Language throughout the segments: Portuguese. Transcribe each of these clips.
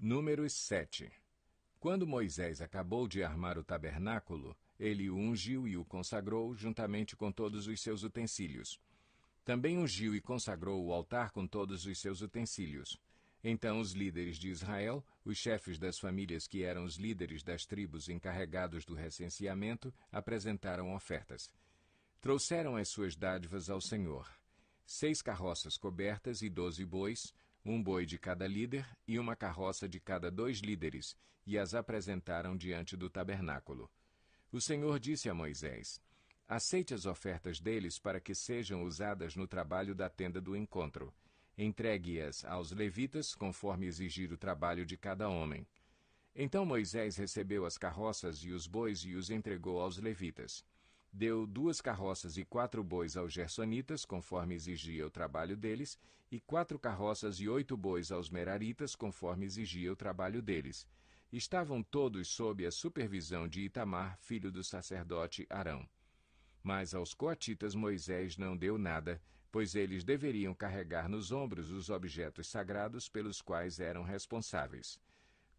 Números 7. Quando Moisés acabou de armar o tabernáculo, ele o ungiu e o consagrou juntamente com todos os seus utensílios. Também ungiu e consagrou o altar com todos os seus utensílios. Então os líderes de Israel, os chefes das famílias que eram os líderes das tribos encarregados do recenseamento, apresentaram ofertas. Trouxeram as suas dádivas ao Senhor: 6 carroças cobertas e 12 bois, um boi de cada líder e uma carroça de cada 2 líderes, e as apresentaram diante do tabernáculo. O Senhor disse a Moisés: aceite as ofertas deles para que sejam usadas no trabalho da tenda do encontro. Entregue-as aos levitas, conforme exigir o trabalho de cada homem. Então Moisés recebeu as carroças e os bois e os entregou aos levitas. Deu 2 carroças e 4 bois aos gersonitas, conforme exigia o trabalho deles, e 4 carroças e 8 bois aos meraritas, conforme exigia o trabalho deles. Estavam todos sob a supervisão de Itamar, filho do sacerdote Arão. Mas aos coatitas Moisés não deu nada, pois eles deveriam carregar nos ombros os objetos sagrados pelos quais eram responsáveis.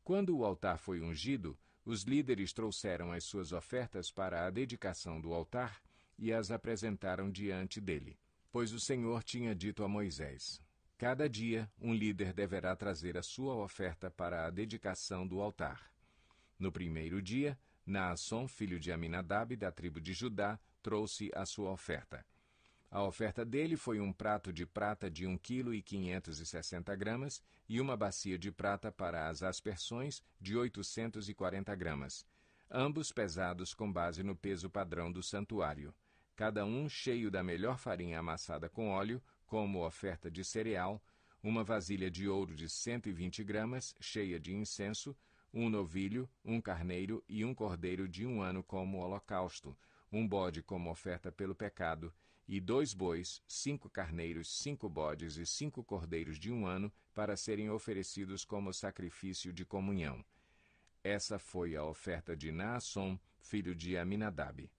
Quando o altar foi ungido, os líderes trouxeram as suas ofertas para a dedicação do altar e as apresentaram diante dele. Pois o Senhor tinha dito a Moisés: cada dia um líder deverá trazer a sua oferta para a dedicação do altar. No primeiro dia, Naasson, filho de Aminadab, da tribo de Judá, trouxe a sua oferta. A oferta dele foi um prato de prata de 1,560 kg e uma bacia de prata para as aspersões de 840 gramas, ambos pesados com base no peso padrão do santuário, cada um cheio da melhor farinha amassada com óleo, como oferta de cereal, uma vasilha de ouro de 120 gramas, cheia de incenso, um novilho, um carneiro e um cordeiro de 1 ano como holocausto, um bode como oferta pelo pecado, e 2 bois, 5 carneiros, 5 bodes e 5 cordeiros de 1 ano para serem oferecidos como sacrifício de comunhão. Essa foi a oferta de Naasson, filho de Aminadab.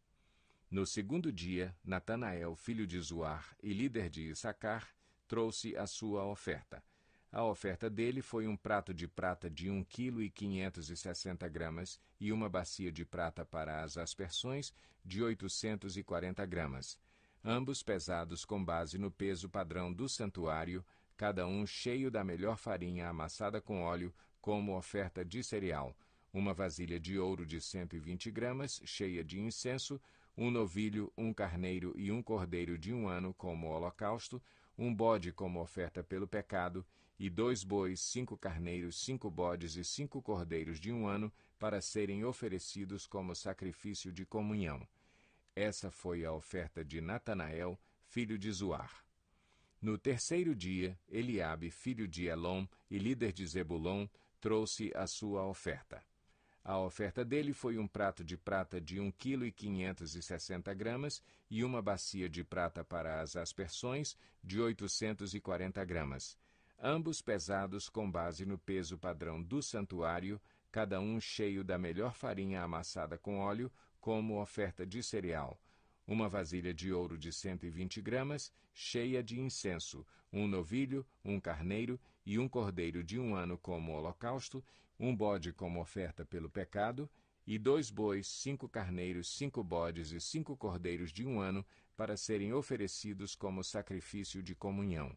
No segundo dia, Natanael, filho de Zuar e líder de Issacar, trouxe a sua oferta. A oferta dele foi um prato de prata de 1,560 kg e uma bacia de prata para as aspersões de 840 gramas, ambos pesados com base no peso padrão do santuário, cada um cheio da melhor farinha amassada com óleo, como oferta de cereal, uma vasilha de ouro de 120 gramas, cheia de incenso, um novilho, um carneiro e um cordeiro de 1 ano como holocausto, um bode como oferta pelo pecado, e 2 bois, 5 carneiros, 5 bodes e 5 cordeiros de 1 ano para serem oferecidos como sacrifício de comunhão. Essa foi a oferta de Natanael, filho de Zuar. No terceiro dia, Eliabe, filho de Elom e líder de Zebulon, trouxe a sua oferta. A oferta dele foi um prato de prata de 1,560 kg e uma bacia de prata para as aspersões de 840 gramas, ambos pesados com base no peso padrão do santuário, cada um cheio da melhor farinha amassada com óleo, como oferta de cereal, uma vasilha de ouro de 120 gramas, cheia de incenso, um novilho, um carneiro e um cordeiro de 1 ano como holocausto, um bode como oferta pelo pecado, e 2 bois, 5 carneiros, 5 bodes e 5 cordeiros de 1 ano para serem oferecidos como sacrifício de comunhão.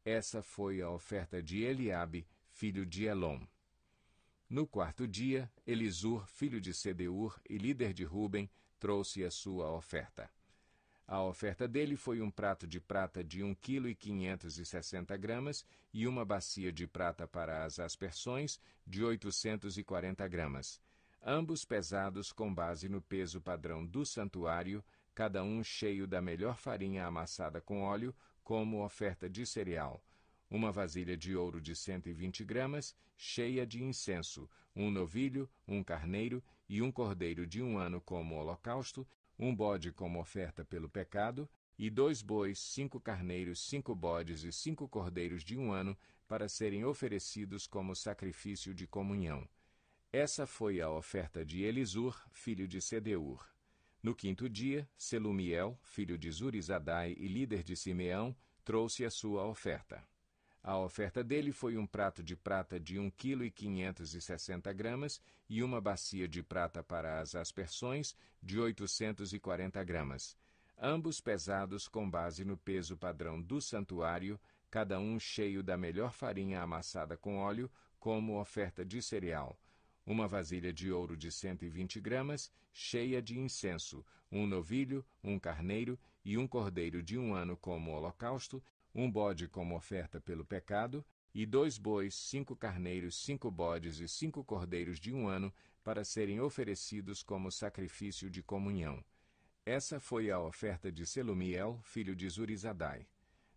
Essa foi a oferta de Eliabe, filho de Elom. No quarto dia, Elisur, filho de Sedeur e líder de Ruben, trouxe a sua oferta. A oferta dele foi um prato de prata de 1,560 kg e uma bacia de prata para as aspersões de 840 gramas, ambos pesados com base no peso padrão do santuário, cada um cheio da melhor farinha amassada com óleo, como oferta de cereal, uma vasilha de ouro de 120 gramas, cheia de incenso, um novilho, um carneiro e um cordeiro de 1 ano como holocausto, um bode como oferta pelo pecado, e 2 bois, 5 carneiros, 5 bodes e 5 cordeiros de 1 ano para serem oferecidos como sacrifício de comunhão. Essa foi a oferta de Elisur, filho de Sedeur. No quinto dia, Selumiel, filho de Zurizadai e líder de Simeão, trouxe a sua oferta. A oferta dele foi um prato de prata de 1,560 kg e uma bacia de prata para as aspersões de 840 gramas, ambos pesados com base no peso padrão do santuário, cada um cheio da melhor farinha amassada com óleo, como oferta de cereal. Uma vasilha de ouro de 120 gramas, cheia de incenso, um novilho, um carneiro e um cordeiro de 1 ano como holocausto, um bode como oferta pelo pecado, e 2 bois, 5 carneiros, 5 bodes e 5 cordeiros de 1 ano, para serem oferecidos como sacrifício de comunhão. Essa foi a oferta de Selumiel, filho de Zurizadai.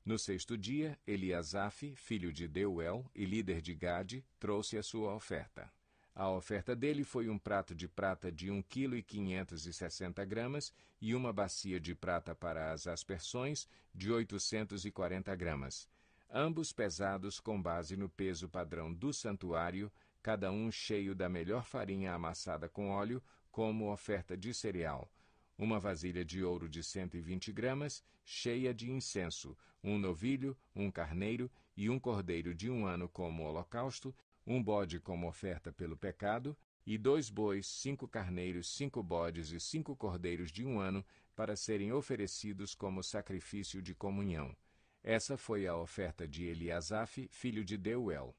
No 6º dia, Eliasaf, filho de Deuel e líder de Gade, trouxe a sua oferta. A oferta dele foi um prato de prata de 1,560 kg e uma bacia de prata para as aspersões de 840 gramas, ambos pesados com base no peso padrão do santuário, cada um cheio da melhor farinha amassada com óleo, como oferta de cereal. Uma vasilha de ouro de 120 gramas, cheia de incenso, um novilho, um carneiro e um cordeiro de 1 ano como holocausto, um bode como oferta pelo pecado, e 2 bois, 5 carneiros, 5 bodes e 5 cordeiros de 1 ano, para serem oferecidos como sacrifício de comunhão. Essa foi a oferta de Eliasaf, filho de Deuel.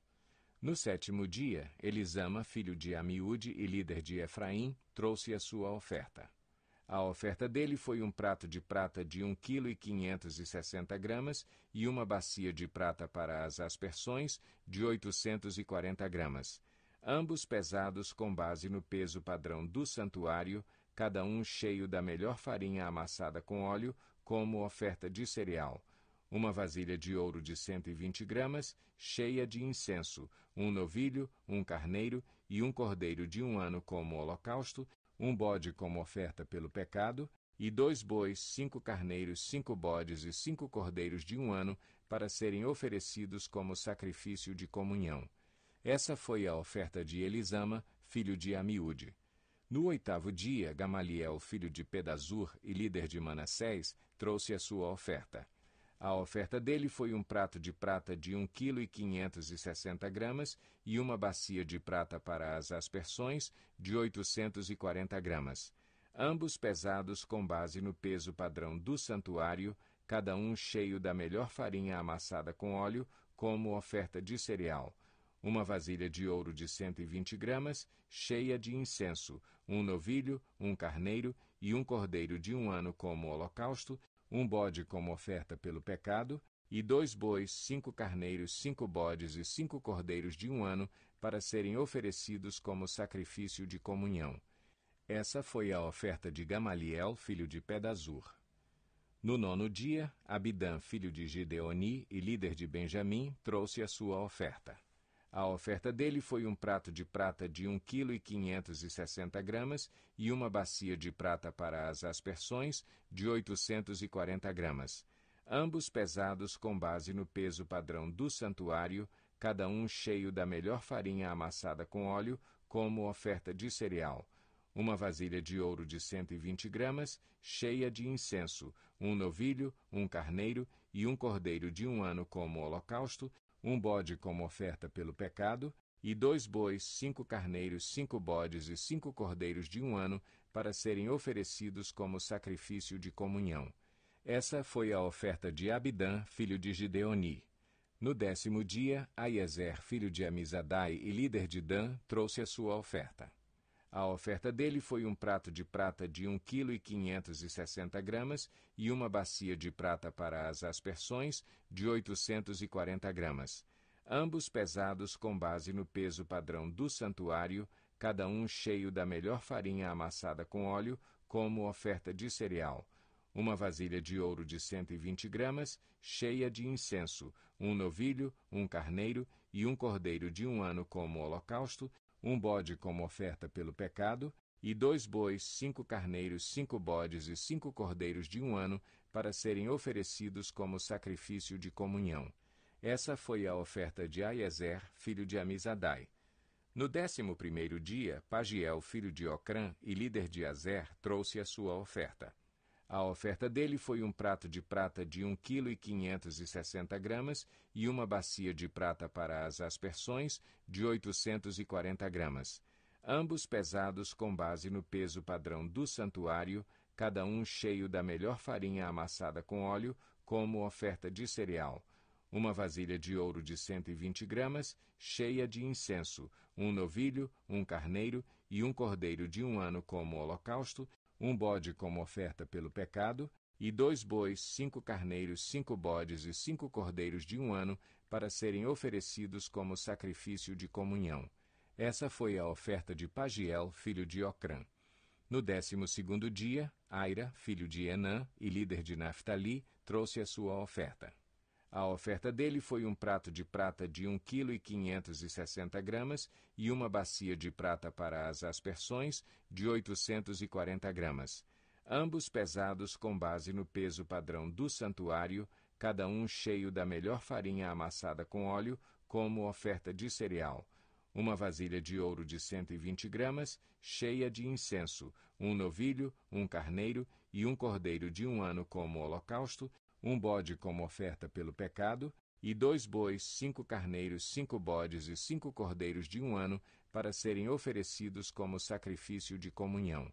No 7º dia, Elisama, filho de Amiúde e líder de Efraim, trouxe a sua oferta. A oferta dele foi um prato de prata de 1,560 kg e uma bacia de prata para as aspersões de 840 gramas, ambos pesados com base no peso padrão do santuário, cada um cheio da melhor farinha amassada com óleo, como oferta de cereal. Uma vasilha de ouro de 120 gramas, cheia de incenso, um novilho, um carneiro e um cordeiro de 1 ano como holocausto, um bode como oferta pelo pecado, e 2 bois, 5 carneiros, 5 bodes e 5 cordeiros de 1 ano, para serem oferecidos como sacrifício de comunhão. Essa foi a oferta de Elisama, filho de Amiúde. No 8º dia, Gamaliel, filho de Pedazur e líder de Manassés, trouxe a sua oferta. A oferta dele foi um prato de prata de 1,560 kg e uma bacia de prata para as aspersões de 840 gramas, ambos pesados com base no peso padrão do santuário, cada um cheio da melhor farinha amassada com óleo, como oferta de cereal. Uma vasilha de ouro de 120 gramas, cheia de incenso, um novilho, um carneiro e um cordeiro de 1 ano como holocausto, um bode como oferta pelo pecado, e 2 bois, 5 carneiros, 5 bodes e 5 cordeiros de 1 ano, para serem oferecidos como sacrifício de comunhão. Essa foi a oferta de Gamaliel, filho de Pedazur. No 9º dia, Abidã, filho de Gideoni e líder de Benjamim, trouxe a sua oferta. A oferta dele foi um prato de prata de 1,560 kg e uma bacia de prata para as aspersões de 840 gramas, ambos pesados com base no peso padrão do santuário, cada um cheio da melhor farinha amassada com óleo, como oferta de cereal. Uma vasilha de ouro de 120 gramas, cheia de incenso, um novilho, um carneiro e um cordeiro de 1 ano como holocausto, um bode como oferta pelo pecado, e 2 bois, 5 carneiros, 5 bodes e 5 cordeiros de 1 ano, para serem oferecidos como sacrifício de comunhão. Essa foi a oferta de Abidã, filho de Gideoni. No 10º dia, Aiezer, filho de Amizadai e líder de Dan, trouxe a sua oferta. A oferta dele foi um prato de prata de 1,560 kg e uma bacia de prata para as aspersões de 840 gramas, ambos pesados com base no peso padrão do santuário, cada um cheio da melhor farinha amassada com óleo, como oferta de cereal. Uma vasilha de ouro de 120 gramas, cheia de incenso, um novilho, um carneiro e um cordeiro de 1 ano como holocausto, um bode como oferta pelo pecado, e 2 bois, 5 carneiros, 5 bodes e 5 cordeiros de 1 ano, para serem oferecidos como sacrifício de comunhão. Essa foi a oferta de Aiezer, filho de Amizadai. No 11º dia, Pagiel, filho de Ocrã e líder de Azer, trouxe a sua oferta. A oferta dele foi um prato de prata de 1,560 kg e uma bacia de prata para as aspersões de 840 gramas, ambos pesados com base no peso padrão do santuário, cada um cheio da melhor farinha amassada com óleo, como oferta de cereal. Uma vasilha de ouro de 120 gramas, cheia de incenso, um novilho, um carneiro e um cordeiro de 1 ano como holocausto, um bode como oferta pelo pecado, e 2 bois, 5 carneiros, 5 bodes e 5 cordeiros de 1 ano para serem oferecidos como sacrifício de comunhão. Essa foi a oferta de Pagiel, filho de Ocrã. No 12º dia, Aira, filho de Enã e líder de Naftali, trouxe a sua oferta. A oferta dele foi um prato de prata de 1,560 kg e uma bacia de prata para as aspersões de 840 gramas, ambos pesados com base no peso padrão do santuário, cada um cheio da melhor farinha amassada com óleo, como oferta de cereal. Uma vasilha de ouro de 120 gramas, cheia de incenso, um novilho, um carneiro e um cordeiro de 1 ano como holocausto, um bode como oferta pelo pecado, e 2 bois, 5 carneiros, 5 bodes e 5 cordeiros de 1 ano para serem oferecidos como sacrifício de comunhão.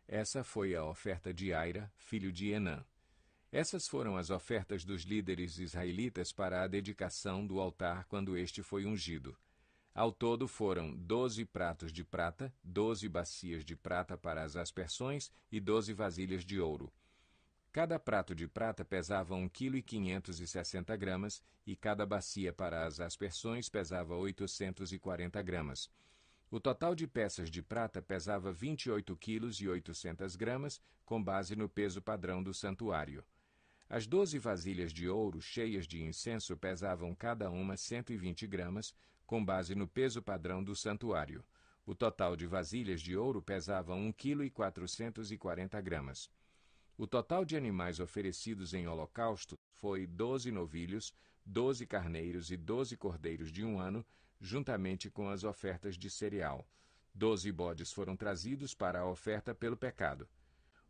Essa foi a oferta de Aira, filho de Enã. Essas foram as ofertas dos líderes israelitas para a dedicação do altar quando este foi ungido. Ao todo foram 12 pratos de prata, 12 bacias de prata para as aspersões e 12 vasilhas de ouro. Cada prato de prata pesava 1,560 kg e cada bacia para as aspersões pesava 840 gramas. O total de peças de prata pesava 28,8 kg, com base no peso padrão do santuário. As 12 vasilhas de ouro cheias de incenso pesavam cada uma 120 gramas, com base no peso padrão do santuário. O total de vasilhas de ouro pesava 1,440 kg. O total de animais oferecidos em holocausto foi 12 novilhos, 12 carneiros e 12 cordeiros de 1 ano, juntamente com as ofertas de cereal. 12 bodes foram trazidos para a oferta pelo pecado.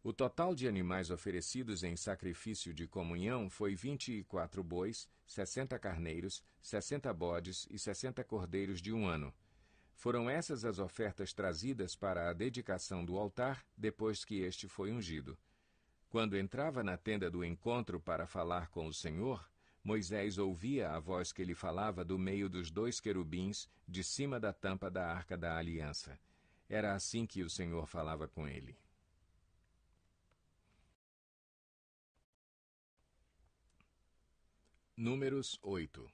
O total de animais oferecidos em sacrifício de comunhão foi 24 bois, 60 carneiros, 60 bodes e 60 cordeiros de 1 ano. Foram essas as ofertas trazidas para a dedicação do altar depois que este foi ungido. Quando entrava na tenda do encontro para falar com o Senhor, Moisés ouvia a voz que lhe falava do meio dos 2 querubins, de cima da tampa da Arca da Aliança. Era assim que o Senhor falava com ele. Números 8.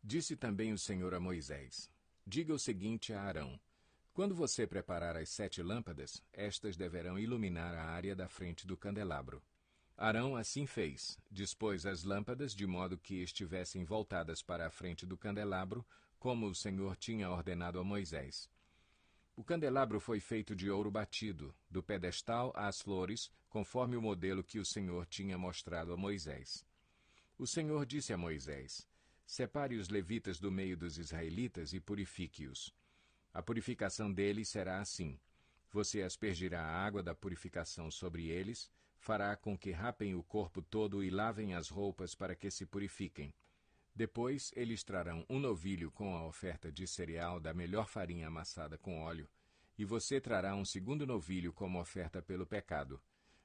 Disse também o Senhor a Moisés: Diga o seguinte a Arão: Quando você preparar as 7 lâmpadas, estas deverão iluminar a área da frente do candelabro. Arão assim fez, dispôs as lâmpadas de modo que estivessem voltadas para a frente do candelabro, como o Senhor tinha ordenado a Moisés. O candelabro foi feito de ouro batido, do pedestal às flores, conforme o modelo que o Senhor tinha mostrado a Moisés. O Senhor disse a Moisés: Separe os levitas do meio dos israelitas e purifique-os. A purificação deles será assim: você aspergirá a água da purificação sobre eles, fará com que rapem o corpo todo e lavem as roupas para que se purifiquem. Depois eles trarão um novilho com a oferta de cereal da melhor farinha amassada com óleo, e você trará um segundo novilho como oferta pelo pecado.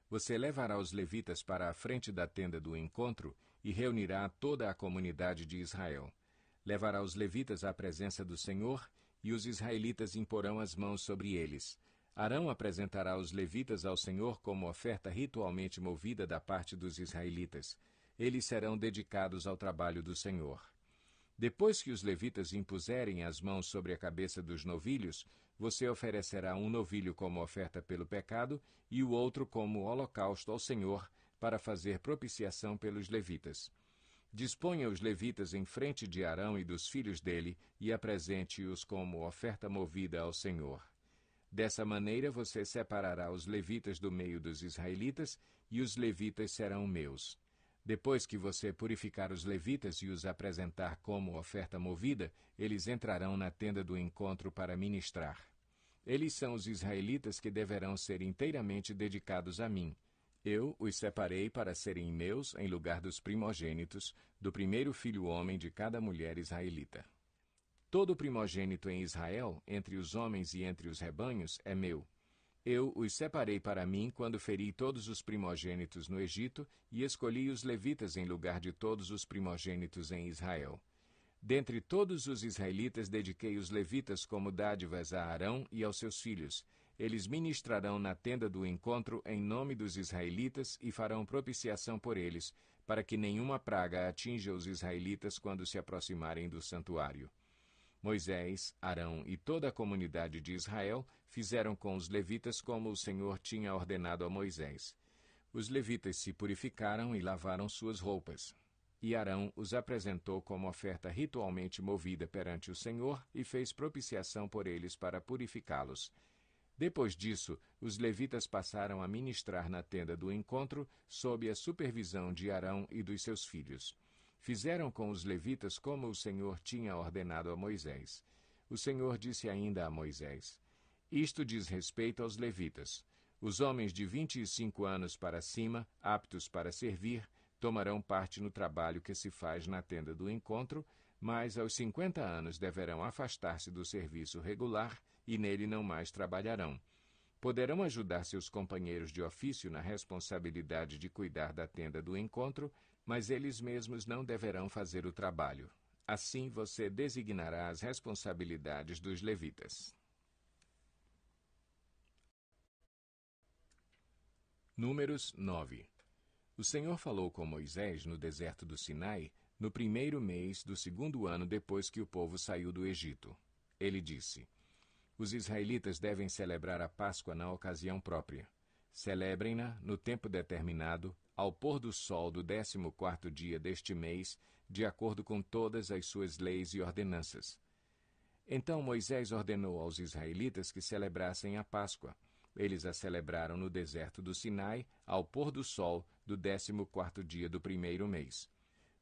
Você levará os levitas para a frente da tenda do encontro e reunirá toda a comunidade de Israel. Levará os levitas à presença do Senhor, e os israelitas imporão as mãos sobre eles. Arão apresentará os levitas ao Senhor como oferta ritualmente movida da parte dos israelitas. Eles serão dedicados ao trabalho do Senhor. Depois que os levitas impuserem as mãos sobre a cabeça dos novilhos, você oferecerá um novilho como oferta pelo pecado e o outro como holocausto ao Senhor, para fazer propiciação pelos levitas. Disponha os levitas em frente de Arão e dos filhos dele e apresente-os como oferta movida ao Senhor. Dessa maneira você separará os levitas do meio dos israelitas, e os levitas serão meus. Depois que você purificar os levitas e os apresentar como oferta movida, eles entrarão na tenda do encontro para ministrar. Eles são os israelitas que deverão ser inteiramente dedicados a mim. Eu os separei para serem meus em lugar dos primogênitos, do primeiro filho homem de cada mulher israelita. Todo primogênito em Israel, entre os homens e entre os rebanhos, é meu. Eu os separei para mim quando feri todos os primogênitos no Egito e escolhi os levitas em lugar de todos os primogênitos em Israel. Dentre todos os israelitas dediquei os levitas como dádivas a Arão e aos seus filhos. Eles ministrarão na tenda do encontro em nome dos israelitas e farão propiciação por eles, para que nenhuma praga atinja os israelitas quando se aproximarem do santuário. Moisés, Arão e toda a comunidade de Israel fizeram com os levitas como o Senhor tinha ordenado a Moisés. Os levitas se purificaram e lavaram suas roupas. E Arão os apresentou como oferta ritualmente movida perante o Senhor e fez propiciação por eles para purificá-los. Depois disso, os levitas passaram a ministrar na tenda do encontro sob a supervisão de Arão e dos seus filhos. Fizeram com os levitas como o Senhor tinha ordenado a Moisés. O Senhor disse ainda a Moisés: Isto diz respeito aos levitas. Os homens de 25 anos para cima, aptos para servir, tomarão parte no trabalho que se faz na tenda do encontro, mas aos 50 anos deverão afastar-se do serviço regular e nele não mais trabalharão. Poderão ajudar seus companheiros de ofício na responsabilidade de cuidar da tenda do encontro, mas eles mesmos não deverão fazer o trabalho. Assim você designará as responsabilidades dos levitas. Números 9. O Senhor falou com Moisés no deserto do Sinai, no primeiro mês do segundo ano depois que o povo saiu do Egito. Ele disse: Os israelitas devem celebrar a Páscoa na ocasião própria. Celebrem-na no tempo determinado, ao pôr do sol do 14º dia deste mês, de acordo com todas as suas leis e ordenanças. Então Moisés ordenou aos israelitas que celebrassem a Páscoa. Eles a celebraram no deserto do Sinai, ao pôr do sol do 14º dia do primeiro mês.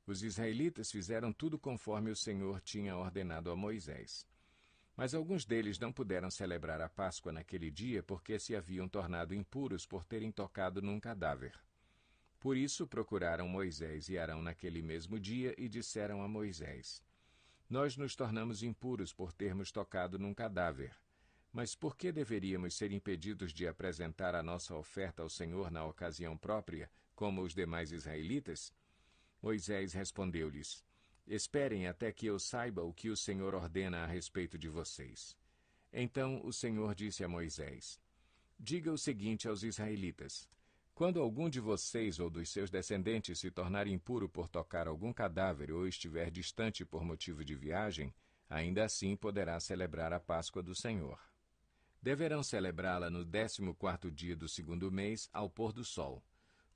Os israelitas fizeram tudo conforme o Senhor tinha ordenado a Moisés. Mas alguns deles não puderam celebrar a Páscoa naquele dia porque se haviam tornado impuros por terem tocado num cadáver. Por isso procuraram Moisés e Arão naquele mesmo dia e disseram a Moisés: Nós nos tornamos impuros por termos tocado num cadáver. Mas por que deveríamos ser impedidos de apresentar a nossa oferta ao Senhor na ocasião própria, como os demais israelitas? Moisés respondeu-lhes: Esperem até que eu saiba o que o Senhor ordena a respeito de vocês. Então o Senhor disse a Moisés: Diga o seguinte aos israelitas: Quando algum de vocês ou dos seus descendentes se tornar impuro por tocar algum cadáver ou estiver distante por motivo de viagem, ainda assim poderá celebrar a Páscoa do Senhor. Deverão celebrá-la no 14º dia do segundo mês, ao pôr do sol.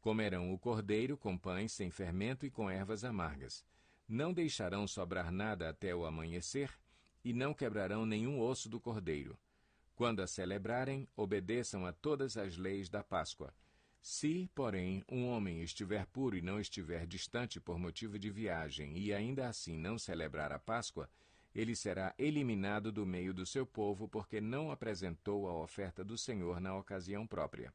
Comerão o cordeiro com pães sem fermento e com ervas amargas. Não deixarão sobrar nada até o amanhecer, e não quebrarão nenhum osso do cordeiro. Quando a celebrarem, obedeçam a todas as leis da Páscoa. Se, porém, um homem estiver puro e não estiver distante por motivo de viagem e ainda assim não celebrar a Páscoa, ele será eliminado do meio do seu povo porque não apresentou a oferta do Senhor na ocasião própria.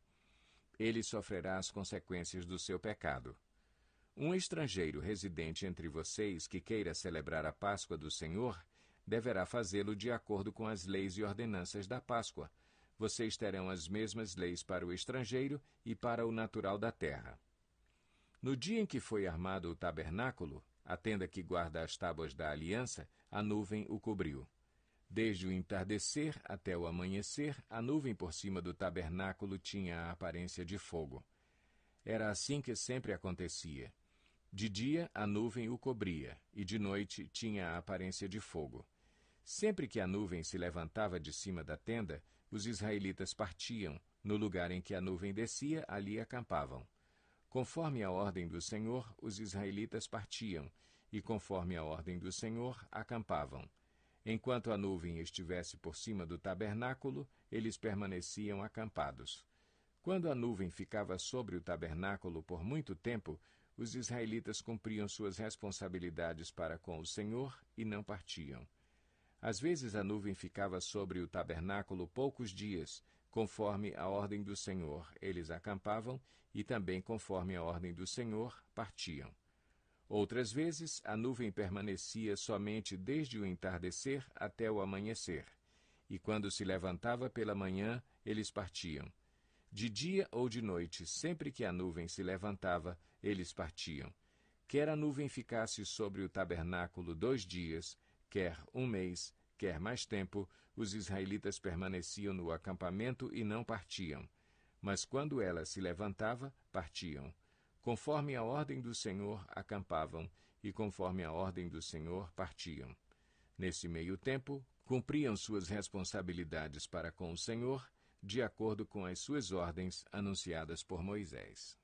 Ele sofrerá as consequências do seu pecado. Um estrangeiro residente entre vocês que queira celebrar a Páscoa do Senhor deverá fazê-lo de acordo com as leis e ordenanças da Páscoa. Vocês terão as mesmas leis para o estrangeiro e para o natural da terra. No dia em que foi armado o tabernáculo, a tenda que guarda as tábuas da aliança, a nuvem o cobriu. Desde o entardecer até o amanhecer, a nuvem por cima do tabernáculo tinha a aparência de fogo. Era assim que sempre acontecia. De dia, a nuvem o cobria, e de noite tinha a aparência de fogo. Sempre que a nuvem se levantava de cima da tenda, os israelitas partiam. No lugar em que a nuvem descia, ali acampavam. Conforme a ordem do Senhor, os israelitas partiam, e conforme a ordem do Senhor, acampavam. Enquanto a nuvem estivesse por cima do tabernáculo, eles permaneciam acampados. Quando a nuvem ficava sobre o tabernáculo por muito tempo, os israelitas cumpriam suas responsabilidades para com o Senhor e não partiam. Às vezes a nuvem ficava sobre o tabernáculo poucos dias, conforme a ordem do Senhor, eles acampavam, e também conforme a ordem do Senhor, partiam. Outras vezes, a nuvem permanecia somente desde o entardecer até o amanhecer, e quando se levantava pela manhã, eles partiam. De dia ou de noite, sempre que a nuvem se levantava, eles partiam. Quer a nuvem ficasse sobre o tabernáculo 2 dias, quer 1 mês, quer mais tempo, os israelitas permaneciam no acampamento e não partiam. Mas quando ela se levantava, partiam. Conforme a ordem do Senhor, acampavam, e conforme a ordem do Senhor, partiam. Nesse meio tempo, cumpriam suas responsabilidades para com o Senhor, de acordo com as suas ordens anunciadas por Moisés.